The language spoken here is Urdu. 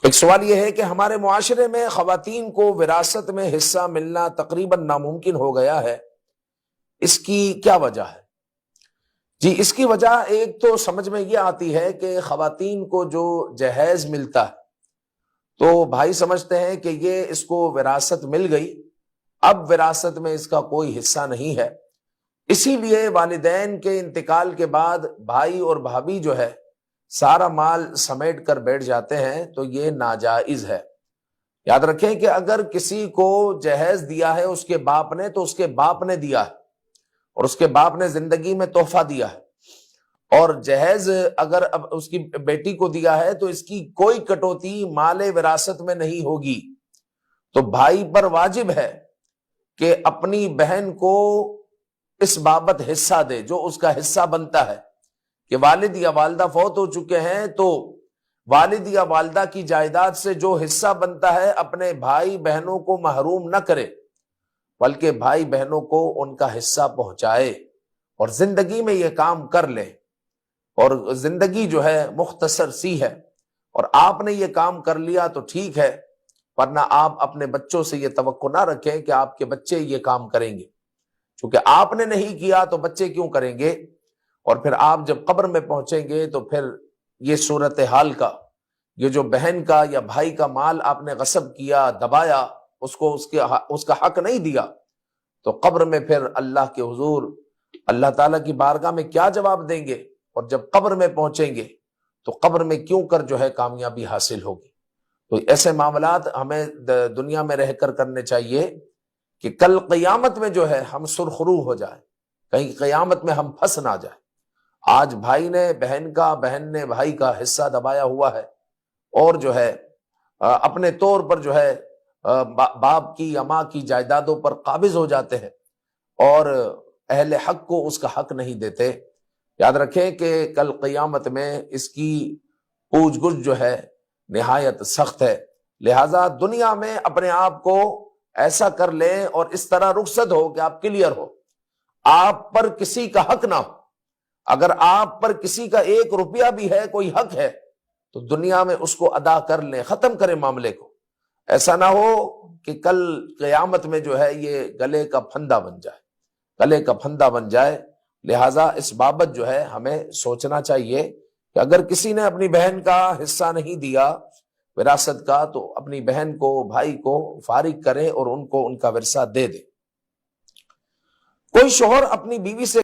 ایک سوال یہ ہے کہ ہمارے معاشرے میں خواتین کو وراثت میں حصہ ملنا تقریباً ناممکن ہو گیا ہے، اس کی کیا وجہ ہے؟ جی، اس کی وجہ ایک تو سمجھ میں یہ آتی ہے کہ خواتین کو جو جہیز ملتا ہے تو بھائی سمجھتے ہیں کہ یہ اس کو وراثت مل گئی، اب وراثت میں اس کا کوئی حصہ نہیں ہے، اسی لیے والدین کے انتقال کے بعد بھائی اور بھابھی جو ہے سارا مال سمیٹ کر بیٹھ جاتے ہیں، تو یہ ناجائز ہے۔ یاد رکھیں کہ اگر کسی کو جہیز دیا ہے اس کے باپ نے تو اس کے باپ نے دیا ہے، اور اس کے باپ نے زندگی میں تحفہ دیا ہے، اور جہیز اگر اب اس کی بیٹی کو دیا ہے تو اس کی کوئی کٹوتی مال وراثت میں نہیں ہوگی۔ تو بھائی پر واجب ہے کہ اپنی بہن کو اس بابت حصہ دے، جو اس کا حصہ بنتا ہے، کہ والد یا والدہ فوت ہو چکے ہیں تو والد یا والدہ کی جائیداد سے جو حصہ بنتا ہے اپنے بھائی بہنوں کو محروم نہ کرے، بلکہ بھائی بہنوں کو ان کا حصہ پہنچائے، اور زندگی میں یہ کام کر لے۔ اور زندگی جو ہے مختصر سی ہے، اور آپ نے یہ کام کر لیا تو ٹھیک ہے، ورنہ آپ اپنے بچوں سے یہ توقع نہ رکھیں کہ آپ کے بچے یہ کام کریں گے، چونکہ آپ نے نہیں کیا تو بچے کیوں کریں گے؟ اور پھر آپ جب قبر میں پہنچیں گے تو پھر یہ صورتحال کا، یہ جو بہن کا یا بھائی کا مال آپ نے غصب کیا، دبایا، اس کو اس کا حق نہیں دیا، تو قبر میں پھر اللہ کے حضور اللہ تعالیٰ کی بارگاہ میں کیا جواب دیں گے؟ اور جب قبر میں پہنچیں گے تو قبر میں کیوں کر جو ہے کامیابی حاصل ہوگی؟ تو ایسے معاملات ہمیں دنیا میں رہ کر کرنے چاہیے کہ کل قیامت میں جو ہے ہم سرخرو ہو جائیں، کہیں قیامت میں ہم پھنس نہ جائیں۔ آج بھائی نے بہن کا، بہن نے بھائی کا حصہ دبایا ہوا ہے، اور جو ہے اپنے طور پر جو ہے باپ کی یا ماں کی جائیدادوں پر قابض ہو جاتے ہیں، اور اہل حق کو اس کا حق نہیں دیتے۔ یاد رکھیں کہ کل قیامت میں اس کی پوچھ گچھ جو ہے نہایت سخت ہے، لہذا دنیا میں اپنے آپ کو ایسا کر لیں اور اس طرح رخصت ہو کہ آپ کلیئر ہو، آپ پر کسی کا حق نہ ہو۔ اگر آپ پر کسی کا 1 روپیہ بھی ہے، کوئی حق ہے، تو دنیا میں اس کو ادا کر لیں، ختم کریں معاملے کو۔ ایسا نہ ہو کہ کل قیامت میں جو ہے یہ گلے کا پھندا بن جائے، گلے کا پھندا بن جائے۔ لہٰذا اس بابت جو ہے ہمیں سوچنا چاہیے کہ اگر کسی نے اپنی بہن کا حصہ نہیں دیا وراثت کا، تو اپنی بہن کو، بھائی کو فارغ کرے اور ان کو ان کا ورثہ دے دے۔ کوئی شوہر اپنی بیوی سے